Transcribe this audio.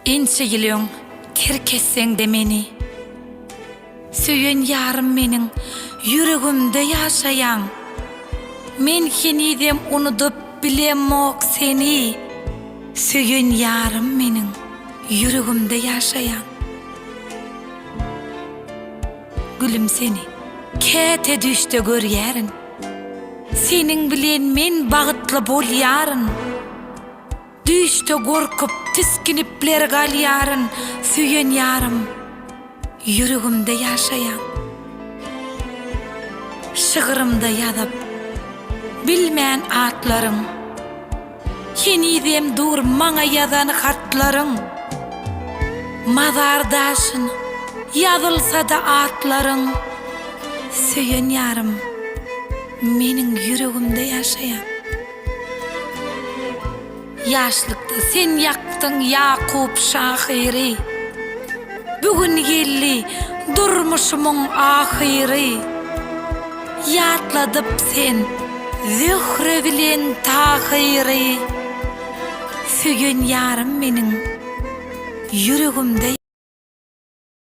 Ençe ýylyň terkesseň de meni. Süýen ýarym meniň ýüregimde ýaşaýan. Men henidem unutup bilemok seni. Süýen ýarym meniň ýüregimde ýaşaýan. Gülüm seni käte düşde görýärin. Senin bilen men bagytly bolýaryn. Düşde gorkup tiskinipler galýaryn. Süýen ýarym ýüregimde ýaşaýan. Şygyrymda ýazyp bilmän atlaryň. Henidem dur maňa ýazan hatlaryň. Mazardaşyn ýazylsa-da atlaryň. Süýen ýarym meniň ýüregimde ýaşaýan. Ýaşlykda sen ýakdyň Ýakup şahyry. Bugün gelli durmuşumyň ahyry. Ýatladyp sen Zühre bilen Tahyry. Süýen ýarym meniň ýüregimde